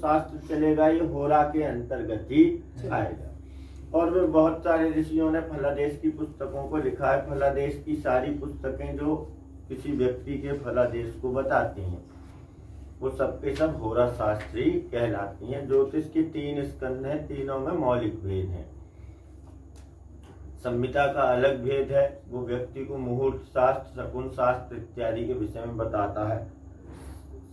शास्त्र चलेगा ये होरा के अंतर्गत ही आएगा। और भी बहुत सारे ऋषियों ने फलादेश की पुस्तकों को लिखा है। फलादेश की सारी पुस्तकें जो किसी व्यक्ति के फलादेश को बताती हैं वो सबके सब होरा शास्त्री कहलाती हैं। ज्योतिष के 3 स्कंद हैं, तीनों में मौलिक भेद हैं। संहिता का अलग भेद है, वो व्यक्ति को मुहूर्त शास्त्र, शकुन शास्त्र इत्यादि के विषय में बताता है।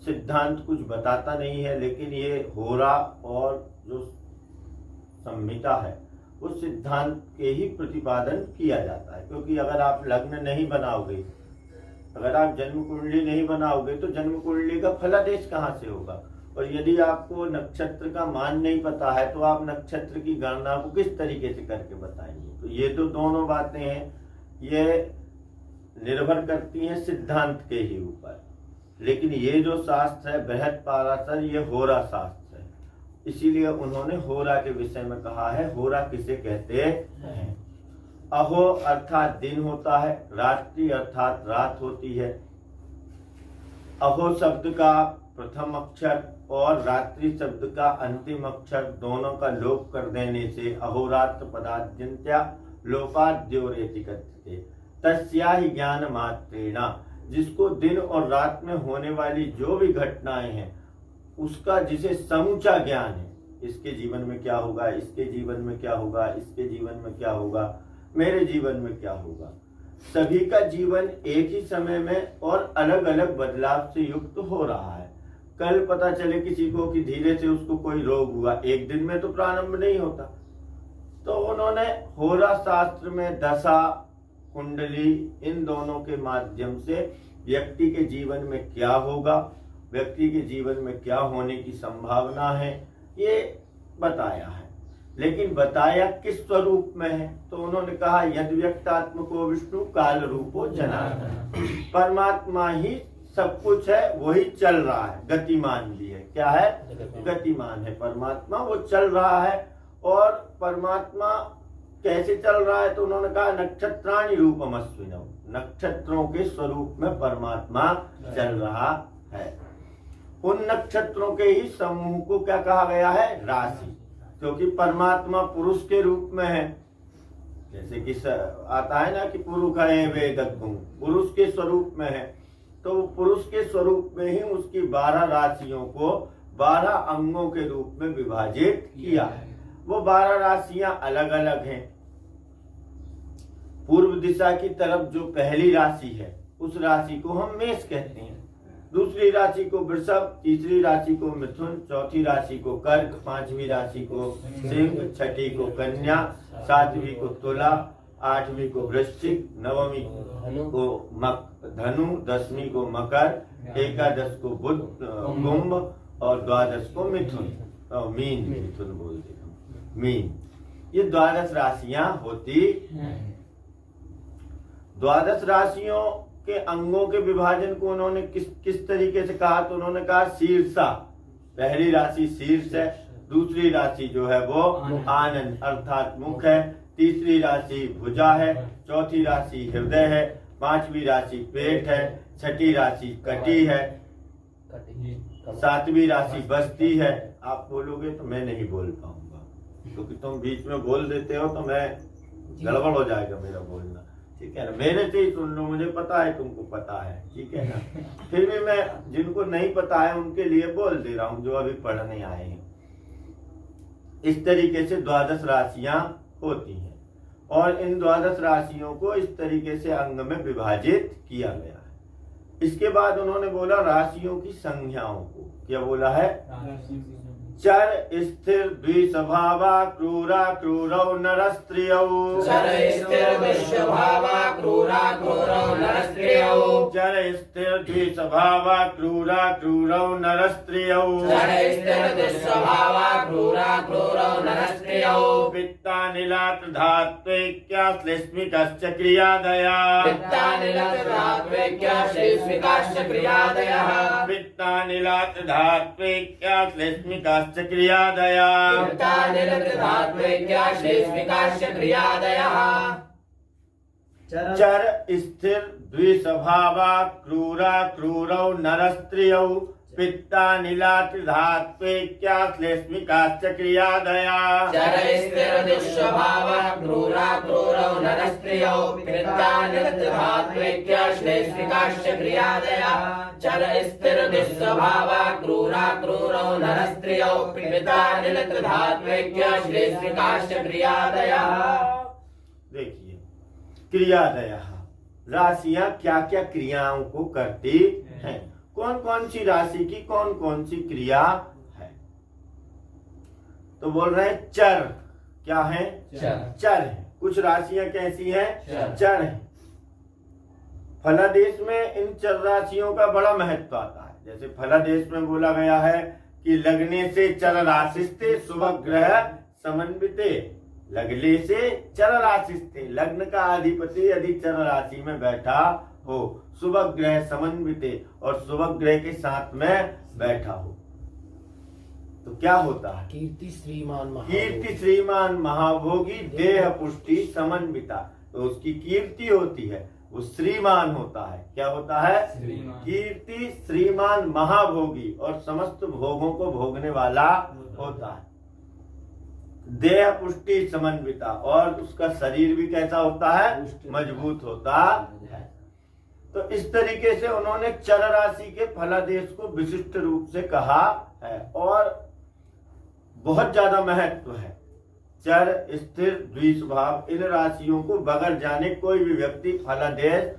सिद्धांत कुछ बताता नहीं है, लेकिन ये होरा और जो संहिता है उस सिद्धांत के ही प्रतिपादन किया जाता है। क्योंकि अगर आप लग्न नहीं बनाओगे, अगर आप जन्म कुंडली नहीं बनाओगे तो जन्म कुंडली का फलादेश कहाँ से होगा। और यदि आपको नक्षत्र का मान नहीं पता है तो आप नक्षत्र की गणना को किस तरीके से करके बताएंगे। तो ये तो दोनों बातें हैं, ये निर्भर करती हैं सिद्धांत के ही ऊपर। लेकिन ये जो शास्त्र है बृहत पाराशर, ये होरा शास्त्र है, इसीलिए उन्होंने होरा के विषय में कहा है। होरा किसे कहते हैं? अहो अर्थात दिन होता है, रात्रि अर्थात रात होती है। अहो शब्द का प्रथम अक्षर और रात्रि शब्द का अंतिम अक्षर दोनों का लोप कर देने से अहोरात्र पदाद्यन्त्या लोपाद्योरेति कथ्यते तस्या ही ज्ञान मात्रेणा। जिसको दिन और रात में होने वाली जो भी घटनाएं हैं उसका जिसे समूचा ज्ञान है, इसके जीवन में क्या होगा, इसके जीवन में क्या होगा, इसके जीवन में क्या होगा, मेरे जीवन में क्या होगा, सभी का जीवन एक ही समय में और अलग अलग बदलाव से युक्त हो रहा है। कल पता चले किसी को कि धीरे से उसको कोई रोग हुआ, एक दिन में तो प्रारंभ नहीं होता। तो उन्होंने होरा शास्त्र में दशा, कुंडली, इन दोनों के माध्यम से व्यक्ति के जीवन में क्या होगा, व्यक्ति के जीवन में क्या होने की संभावना है, ये बताया है। लेकिन बताया किस स्वरूप में है? तो उन्होंने कहा यद व्यक्तात्मको विष्णु काल रूपो जनार्दन। परमात्मा ही सब कुछ है, वही चल रहा है, गतिमान भी है। क्या है? गतिमान है परमात्मा, वो चल रहा है। और परमात्मा कैसे चल रहा है? तो उन्होंने कहा नक्षत्राणि रूपमस्विनौ, नक्षत्रों के स्वरूप में परमात्मा चल रहा है। उन नक्षत्रों के ही समूह को क्या कहा गया है? राशि। क्योंकि परमात्मा पुरुष के रूप में है, जैसे कि आता है ना कि पुरुष है वेदज्ञ, पुरुष के स्वरूप में है। तो पुरुष के स्वरूप में ही उसकी 12 राशियों को 12 अंगों के रूप में विभाजित किया है। वो 12 राशियां अलग अलग हैं। पूर्व दिशा की तरफ जो पहली राशि है उस राशि को हम मेष कहते हैं, दूसरी राशि को वृषभ, तीसरी राशि को मिथुन, चौथी राशि को कर्क, पांचवी राशि को सिंह, छठी को कन्या, सातवीं को तुला, आठवीं को वृश्चिक, नवमी को धनु, 10वीं को मकर, एकादश को बुध कुंभ और द्वादश को मिथुन, मीन, मिथुन बोलते हैं मीन। ये 12 राशियां होती हैं। 12 राशियों के अंगों के विभाजन को उन्होंने किस तरीके से कहा? तो उन्होंने कहा शीर्षा, पहली राशि शीर्ष है, दूसरी राशि जो है वो आनंद अर्थात मुख है, तीसरी राशि भुजा है, चौथी राशि हृदय है, पांचवी राशि पेट है, छठी राशि कटी है, सातवीं राशि बस्ती है। आप बोलोगे तो मैं नहीं बोल पाऊंगा, क्योंकि तुम बीच में बोल देते हो तो मैं गड़बड़ हो जाएगा मेरा बोलना, ठीक है ना। मेरे से ही सुन लो, मुझे पता है तुमको पता है, ठीक है ना। फिर भी मैं जिनको नहीं पता है उनके लिए बोल दे रहा हूँ, जो अभी पढ़ने आए हैं। इस तरीके से 12 राशियां होती हैं और इन 12 राशियों को इस तरीके से अंग में विभाजित किया गया है। इसके बाद उन्होंने बोला राशियों की संज्ञाओं को। क्या बोला है? चर स्थिर द्विस्वभावा क्रूरा क्रूरौ नरस्त्रियौ, चर स्थिर द्विस्वभावा क्रूरा क्रूरौ नरस्त्रियौ, चर स्थिर द्विस्वभावा क्रूरा क्रूरौ नरस्त्रियौ, चर स्थिर द्विस्वभावा क्रूरा क्रूरौ नरस्त्रियौ, पित्तानिलात् धात्विक्या श्लेष्मिकश्च क्रियादया, पित्तानिलात् धात्विक्या श्लेष्मिकाश्च क्रियादयः, पित्तानिलात् धात्विक्या श्लेष्मिकाश्च क्रियादया, पित्तानिलात् धात्विक्या श्लेष्मिकाश्च क्रियादयः, चर स्थिर द्विस्वभावा क्रूरा क्रूरौ नरस्त्रियौ, पित्तानिला त्रिधात्वेक्या श्लेष्मिकाश्च क्रियादया चर स्थिरदिस्वभावः क्रूरा क्रूरौ नरस्त्रियौ पित्तानिलत्रिधात्वेक्या श्लेष्मिकाश्च क्रियादयः चर स्थिरदिस्वभावः क्रूरा क्रूरौ नरस्त्रियौ पित्तानिलत्रिधात्वेक्या श्लेष्मिकाश्च क्रियादयः। देखिए, क्रियादया राशियां क्या क्या क्रियाओं को करती हैं, कौन कौन सी राशि की कौन कौन सी क्रिया है। तो बोल रहे हैं चर, क्या है? चर है। कुछ राशियां कैसी हैं? चर है। फलादेश में इन चर राशियों का बड़ा महत्व आता है। जैसे फलादेश में बोला गया है कि लगने से चर राशिस्ते शुभ ग्रह समन्विते, लगने से चर राशिस्ते, लग्न का अधिपति यदि चर राशि में बैठा हो, शुभ ग्रह समन्विते और शुभ ग्रह के साथ में बैठा हो, तो क्या होता है? कीर्ति श्रीमान महाभोगी देह पुष्टि समन्विता। तो उसकी कीर्ति होती है, वो श्रीमान होता है। क्या होता है? कीर्ति श्रीमान महाभोगी और समस्त भोगों को भोगने वाला होता है। देह पुष्टि समन्विता, और उसका शरीर भी कैसा होता है? मजबूत होता है। तो इस तरीके से उन्होंने चर राशि के फलादेश को विशिष्ट रूप से कहा है और बहुत ज्यादा महत्व है। चर स्थिर द्विस्वभाव इन राशियों को बगैर जाने कोई भी व्यक्ति फलादेश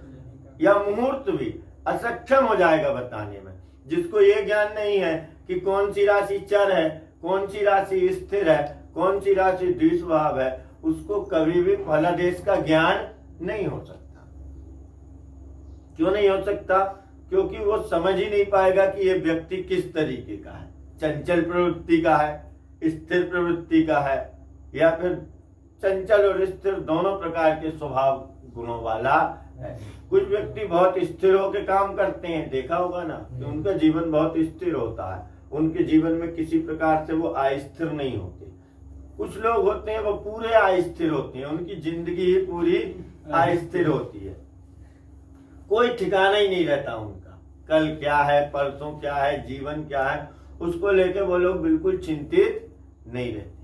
या मुहूर्त भी असक्षम हो जाएगा बताने में। जिसको ये ज्ञान नहीं है कि कौन सी राशि चर है, कौन सी राशि स्थिर है, कौन सी राशि द्विस्वभाव है, उसको कभी भी फलादेश का ज्ञान नहीं हो सकता। क्यों नहीं हो सकता? क्योंकि वो समझ ही नहीं पाएगा कि ये व्यक्ति किस तरीके का है, चंचल प्रवृत्ति का है, स्थिर प्रवृत्ति का है, या फिर चंचल और स्थिर दोनों प्रकार के स्वभाव गुणों वाला है। कुछ व्यक्ति बहुत स्थिर होकर काम करते हैं, देखा होगा ना कि उनका जीवन बहुत स्थिर होता है, उनके जीवन में किसी प्रकार से वो अस्थिर नहीं होते। कुछ लोग होते हैं वो पूरे अस्थिर होते हैं, उनकी जिंदगी ही पूरी अस्थिर होती है, कोई ठिकाना ही नहीं रहता उनका, कल क्या है, परसों क्या है, जीवन क्या है, उसको लेके वो लोग बिल्कुल चिंतित नहीं रहते।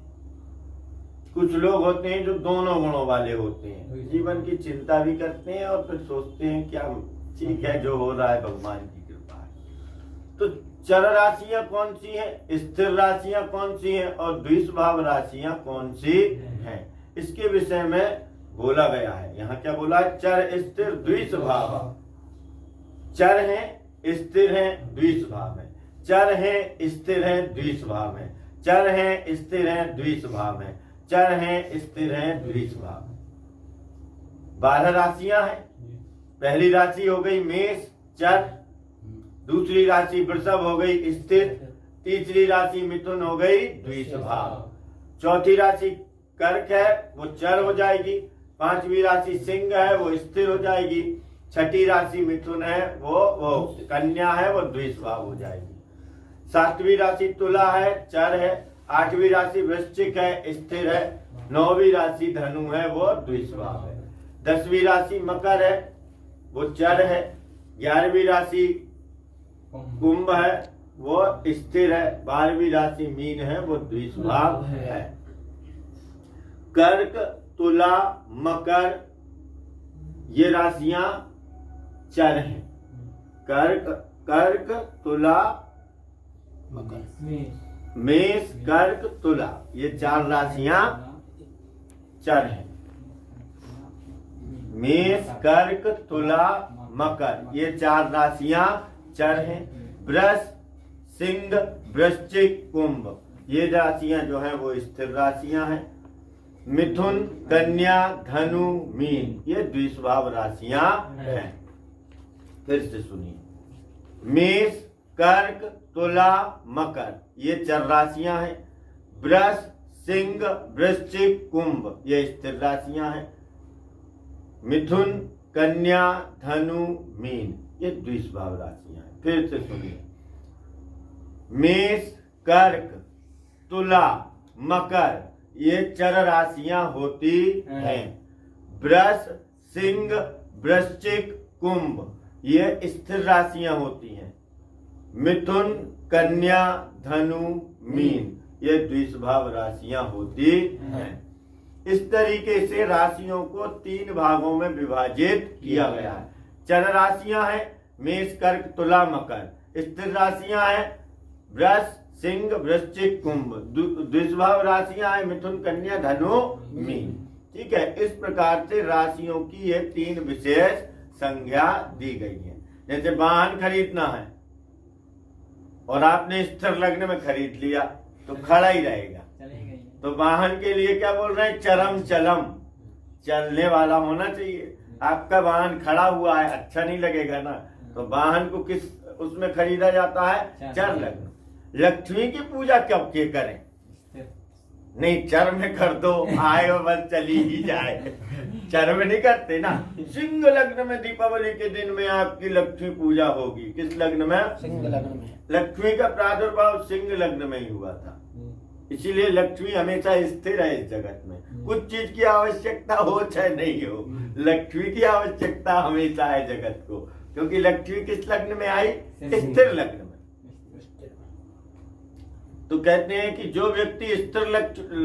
कुछ लोग होते हैं जो दोनों गुणों वाले होते हैं, जीवन की चिंता भी करते हैं और फिर सोचते हैं क्या ठीक है, जो हो रहा है भगवान की कृपा है। तो चर राशियां कौन सी हैं, स्थिर राशियां कौन सी हैं और द्विस्वभाव राशियां कौन सी हैं, इसके विषय में बोला गया है। यहाँ क्या बोला? चर स्थिर द्विस्वभाव। चर हैं, स्थिर हैं, द्विस्वभाव है। चर हैं, स्थिर हैं, द्विस्वभाव है। चर हैं, स्थिर हैं, द्विस्वभाव है। चर हैं, स्थिर हैं, द्विस्वभाव। 12 राशियां हैं। पहली राशि हो गई मेष, चर। दूसरी राशि वृषभ हो गई स्थिर। तीसरी राशि मिथुन हो गई द्विस्वभाव। चौथी राशि कर्क है, वो चर हो जाएगी। पांचवी राशि सिंह है, वो स्थिर हो जाएगी। छठी राशि मिथुन है, वो कन्या है, वो द्विस्वभाव हो जाएगी। सातवीं राशि तुला है, चर है। आठवीं राशि वृश्चिक है, स्थिर है। नौवीं राशि धनु है, वो द्विस्वभाव है। 10वीं राशि मकर है, वो चर है। 11वीं राशि कुंभ है, वो स्थिर है। 12वीं राशि मीन है, वो द्विस्वभाव है। कर्क, तुला, मकर ये राशियां चर हैं। कर्क, तुला, मेष, कर्क, तुला ये 4 राशियां चर हैं। मेष, कर्क, तुला, मकर ये 4 राशियां चर हैं। वृष, सिंह, वृश्चिक, कुंभ ये राशियां जो हैं वो स्थिर राशियां हैं। मिथुन, कन्या, धनु, मीन ये द्विस्वभाव राशियां हैं। फिर से सुनिए, मेष, कर्क, तुला, मकर ये चर राशियां हैं। वृष, सिंह, वृश्चिक, कुंभ ये स्थिर राशियां हैं। मिथुन, कन्या, धनु, मीन ये द्विस्वभाव राशियां हैं। फिर से सुनिए, मेष, कर्क, तुला, मकर ये चर राशियां होती हैं। वृष, सिंह, वृश्चिक, कुंभ ये स्थिर राशियां होती हैं। मिथुन, कन्या, धनु, मीन, ये द्विस्वभाव राशियां होती हैं। इस तरीके से राशियों को 3 भागों में विभाजित किया गया है। चर राशियां हैं मेष, कर्क, तुला, मकर। स्थिर राशियां हैं वृष, सिंह, वृश्चिक, कुंभ। द्विस्वभाव राशियां हैं मिथुन, कन्या, धनु, मीन। ठीक है, इस प्रकार से राशियों की ये 3 विशेष संज्ञा दी गई है। जैसे वाहन खरीदना है और आपने स्थिर लग्न में खरीद लिया तो खड़ा ही रहेगा, तो वाहन के लिए क्या बोल रहे हैं? चरम चलम, चलने वाला होना चाहिए। आपका वाहन खड़ा हुआ है, अच्छा नहीं लगेगा ना। तो वाहन को किस उसमें खरीदा जाता है? चर लग्न। लक्ष्मी की पूजा कब के करें? नहीं, चर में कर दो, आए और बस चली ही जाए। चर में नहीं करते ना। सिंह लग्न में दीपावली के दिन में आपकी लक्ष्मी पूजा होगी। किस लग्न में? सिंह लग्न में। लक्ष्मी का प्रादुर्भाव सिंह लग्न में ही हुआ था। इसीलिए लक्ष्मी हमेशा स्थिर है इस जगत में। कुछ चीज की आवश्यकता हो चाहे नहीं हो, लक्ष्मी की आवश्यकता हमेशा है जगत को, क्योंकि लक्ष्मी किस लग्न में आई? स्थिर लग्न में। तो कहते हैं कि जो व्यक्ति स्थिर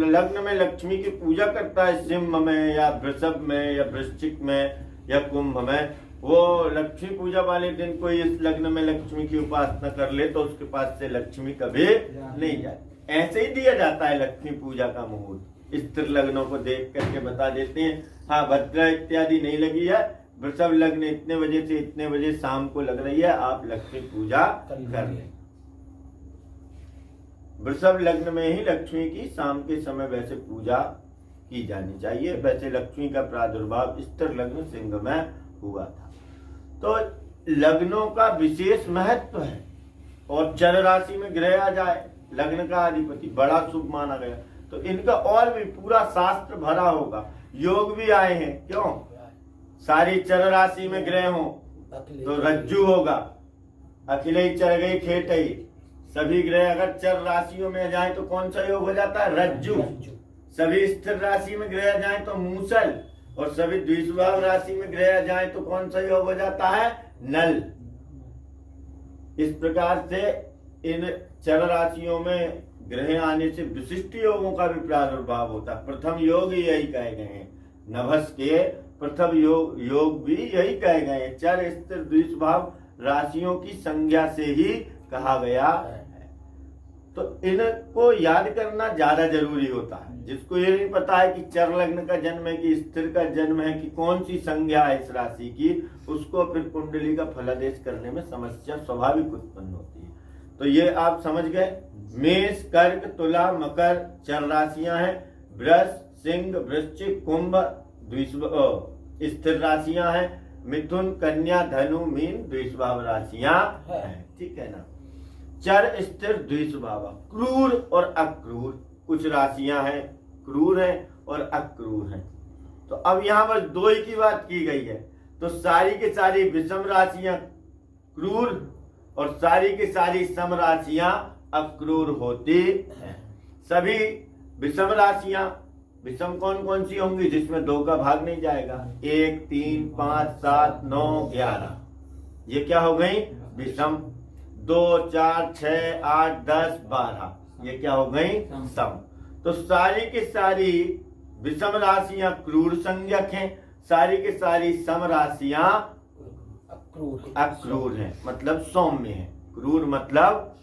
लग्न में लक्ष्मी की पूजा करता है, सिंह में या वृषभ में या वृश्चिक में या कुंभ में, वो लक्ष्मी पूजा वाले दिन कोई इस लग्न में लक्ष्मी की उपासना कर ले तो उसके पास से लक्ष्मी कभी नहीं जाए। ऐसे ही दिया जाता है लक्ष्मी पूजा का मुहूर्त। स्थिर लग्नों को देख करके बता देते हैं, हाँ भद्रा इत्यादि नहीं लगी है, वृषभ लग्न इतने बजे से इतने बजे शाम को लग रही है, आप लक्ष्मी पूजा कर लें। वृषभ लग्न में ही लक्ष्मी की शाम के समय वैसे पूजा की जानी चाहिए। वैसे लक्ष्मी का प्रादुर्भाव स्थिर लग्न सिंह में हुआ था। तो लग्नों का विशेष महत्व है। और चर राशि में ग्रह आ जाए, लग्न का अधिपति, बड़ा शुभ माना गया। तो इनका और भी पूरा शास्त्र भरा होगा। योग भी आए हैं, क्यों? सारी चर राशि में ग्रह हो तो रज्जु होगा, अखिले चर गई खेटई। सभी ग्रह अगर चर राशियों में जाए तो कौन सा योग हो जाता है? रज्जु। सभी स्थिर राशि में ग्रह जाए तो मूसल, और सभी द्विस्वभाव राशि में ग्रह जाए तो कौन सा योग हो जाता है? नल। इस प्रकार से इन चर राशियों में ग्रह आने से विशिष्ट योगों का भी प्रादुर्भाव होता है। प्रथम योग यही कहे गए हैं, नभस के प्रथम योग भी यही कहे गए हैं। चर स्थिर द्विस्वभाव राशियों की संज्ञा से ही कहा गया है। तो इनको याद करना ज्यादा जरूरी होता है। जिसको ये नहीं पता है कि चर लग्न का जन्म है कि स्थिर का जन्म है कि कौन सी संज्ञा है इस राशि की, उसको फिर कुंडली का फलादेश करने में समस्या स्वाभाविक उत्पन्न होती है। तो ये आप समझ गए। मेष, कर्क, तुला, मकर चर राशियां हैं। वृष, सिंह, वृश्चिक, कुंभ स्थिर राशियां हैं। मिथुन, कन्या, धनु, मीन द्विस्वभाव राशियां हैं। ठीक है ना। चर स्थिर द्विस्वभाव, क्रूर और अक्रूर कुछ राशियां हैं, क्रूर हैं और अक्रूर हैं। तो अब यहाँ बस 2 ही की बात की गई है। तो सारी की सारी विषम राशियां क्रूर और सारी की सारी सम राशियां अक्रूर होती हैं। सभी विषम राशियां, विषम कौन कौन सी होंगी? जिसमें 2 का भाग नहीं जाएगा। 1, 3, 5, 7, 9, 11, ये क्या हो गई? विषम। 2, 4, 6, 8, 10, 12, ये क्या हो गई? सम। तो सारी की सारी विषम राशियां क्रूर संज्ञक हैं, सारी की सारी सम राशियां अक्रूर हैं, मतलब सौम्य है। क्रूर मतलब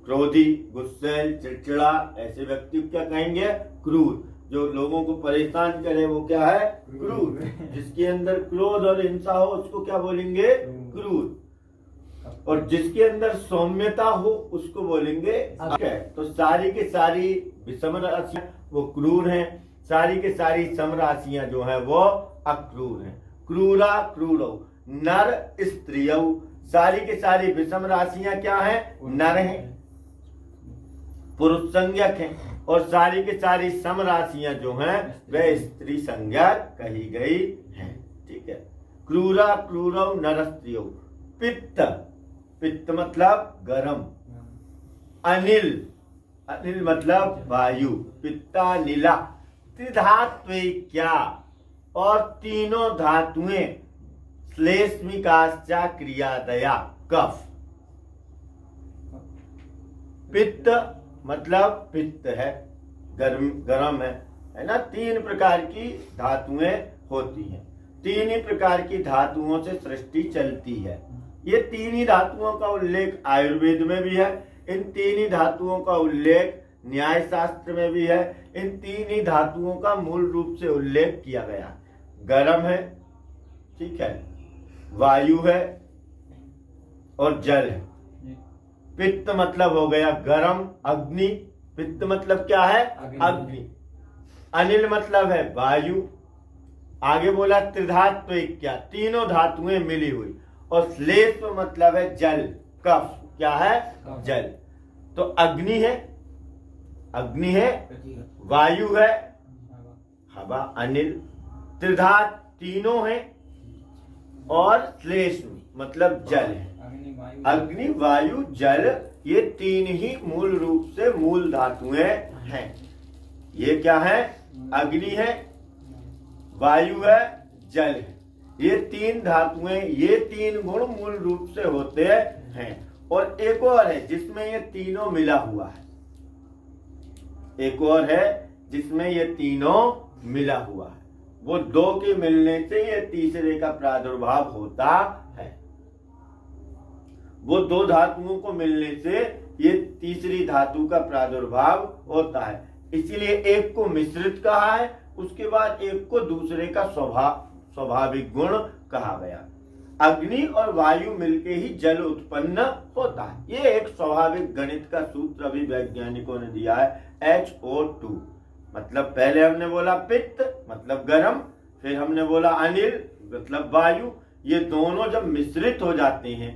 क्रोधी, गुस्सैल, चिड़चिड़ा, ऐसे व्यक्ति क्या कहेंगे? क्रूर। जो लोगों को परेशान करे वो क्या है? क्रूर। जिसके अंदर क्रोध और हिंसा हो उसको क्या बोलेंगे? क्रूर। और जिसके अंदर सौम्यता हो उसको बोलेंगे अक्रूर। तो सारी के सारी विषम राशियां वो क्रूर हैं, सारी के सारी सम राशियां जो है वो अक्रूर हैं। क्रूरा क्रूरो नर स्त्रियौ, सारी के सारी विषम राशियां क्या हैं? नर हैं, पुरुष संज्ञक हैं। और सारी के सारी सम राशियां जो हैं वह स्त्री संज्ञक कही गई हैं। ठीक है। क्रूरा क्रूरौ नर स्त्रियौ। पित्त, पित्त मतलब गरम। अनिल, अनिल मतलब वायु। पित्ता नीला। त्रिधात्विक्या, और तीनों धातुएं श्लेष्मिकाश्चा क्रियादया, कफ। पित्त मतलब पित्त है, गर्म है ना। 3 प्रकार की धातुएं होती हैं, 3 ही प्रकार की धातुओं से सृष्टि चलती है। ये 3 ही धातुओं का उल्लेख आयुर्वेद में भी है, इन 3 ही धातुओं का उल्लेख न्याय शास्त्र में भी है, इन 3 ही धातुओं का मूल रूप से उल्लेख किया गया। गर्म है, ठीक है, वायु है और जल है। पित्त मतलब हो गया गर्म, अग्नि। पित्त मतलब क्या है? अग्नि। अनिल मतलब है वायु। आगे बोला त्रिधात्व क्या, तीनों धातुएं मिली हुई। और श्लेष्म मतलब है जल, कफ। क्या है? जल। तो अग्नि है, अग्नि है, वायु है, हवा, अनिल, त्रिधात तीनों है, और श्लेष्म मतलब जल है। अग्नि, वायु, जल, ये 3 ही मूल रूप से मूल धातुएं हैं। ये क्या है? अग्नि है, वायु है, जल है। ये 3 धातुएं, ये 3 गुण मूल रूप से होते हैं। और एक और है जिसमें ये तीनों मिला हुआ है, एक और है जिसमें ये तीनों मिला हुआ है। वो 2 के मिलने से ये तीसरे का प्रादुर्भाव होता है। वो 2 धातुओं को मिलने से ये तीसरी धातु का प्रादुर्भाव होता है। इसीलिए एक को मिश्रित कहा है, उसके बाद एक को दूसरे का स्वाभाविक गुण कहा गया। अग्नि और वायु मिलके ही जल उत्पन्न होता है। ये एक स्वाभाविक गणित का सूत्र अभी वैज्ञानिकों ने दिया है, HO2। मतलब पहले हमने बोला पित्त मतलब गर्म, फिर हमने बोला अनिल मतलब वायु। ये दोनों जब मिश्रित हो जाते हैं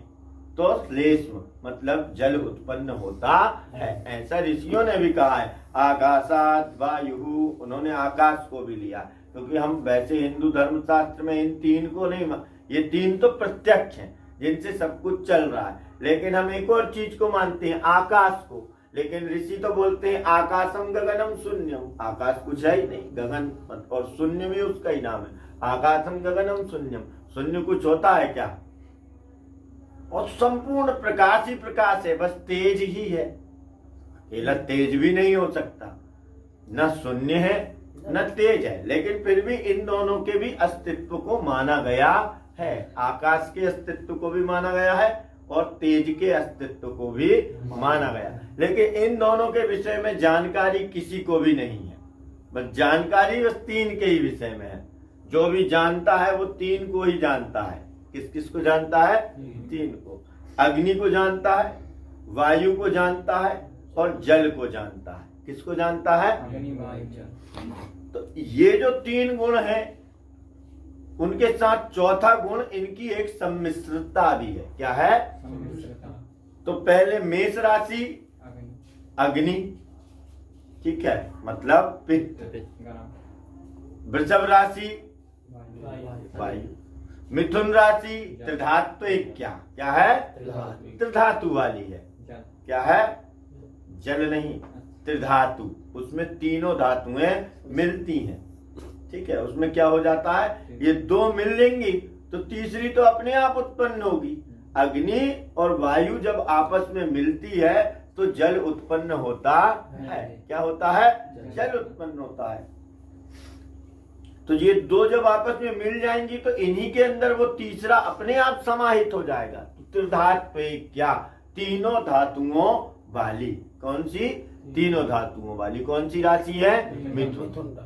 तो श्लेष्म मतलब जल उत्पन्न होता है। ऐसा ऋषियों ने भी कहा है, आकाशात वायु। उन्होंने आकाश को भी लिया, क्योंकि हम वैसे हिंदू धर्म शास्त्र में इन 3 को नहीं, ये 3 तो प्रत्यक्ष हैं जिनसे सब कुछ चल रहा है। लेकिन हम एक और चीज को मानते हैं, आकाश को। लेकिन ऋषि तो बोलते हैं आकाशम गगनम शून्यम। आकाश कुछ है ही नहीं, गगन और शून्य भी उसका ही नाम है। आकाशम गगनम शून्यम, शून्य कुछ होता है क्या? और संपूर्ण प्रकाश ही प्रकाश है, बस तेज ही है। अकेला तेज भी नहीं हो सकता, न शून्य है न तेज है। लेकिन फिर भी इन दोनों के भी अस्तित्व को माना गया है। आकाश के अस्तित्व को भी माना गया है और तेज के अस्तित्व को भी माना गया। लेकिन इन दोनों के विषय में जानकारी किसी को भी नहीं है। बस जानकारी बस 3 के ही विषय में है। जो भी जानता है वो 3 को ही जानता है। किस किस को जानता है? 3 को। अग्नि को जानता है, वायु को जानता है और जल को जानता है। किसको जानता है? अग्नि, वायु, जल। तो ये जो 3 गुण हैं, उनके साथ चौथा गुण इनकी एक सम्मिश्रता भी है। क्या है? तो पहले मेष राशि अग्नि, ठीक है, मतलब पित्त। वृषभ राशि वायु। मिथुन राशि त्रिधातु क्या है? त्रिधातु वाली है। क्या है? जल नहीं, त्रिधातु। उसमें तीनों धातुएं मिलती हैं, ठीक है। उसमें क्या हो जाता है, ये 2 मिल लेंगी तो तीसरी तो अपने आप उत्पन्न होगी। अग्नि और वायु जब आपस में मिलती है तो जल उत्पन्न होता है। क्या होता है? जल उत्पन्न होता है। तो ये 2 जब आपस में मिल जाएंगी तो इन्हीं के अंदर वो तीसरा अपने आप समाहित हो जाएगा। त्रिधात्व क्या? तीनों धातुओं वाली। कौन सी? तीनों धातुओं वाली। कौन सी राशि है? मिथुन।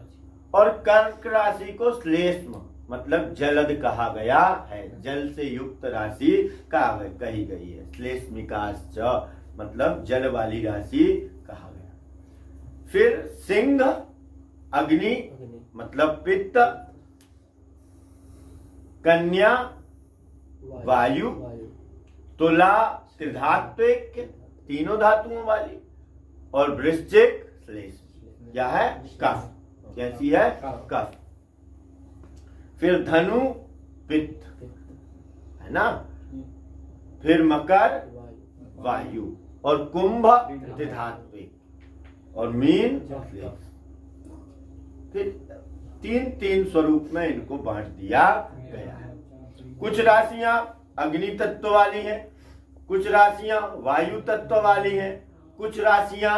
और कर्क राशि को श्लेष्म मतलब जलद कहा गया है। जल से युक्त राशि कही गई है। श्लेष्मिकाश्च मतलब जल वाली राशि कहा गया। फिर सिंह अग्नि मतलब पित्त, कन्या वायु, तुला त्रिधात्विक तीनों धातुओं वाली, और वृश्चिक श्लेष्म। क्या है? कफ। कैसी है? कफ। फिर धनु पित्त है ना। फिर मकर वायु और कुंभ त्रिधात्विक और मीन श्लेष्म। फिर 3 स्वरूप में इनको बांट दिया गया है। कुछ राशियां अग्नि तत्व वाली हैं, कुछ राशियां वायु तत्व वाली हैं, कुछ राशियां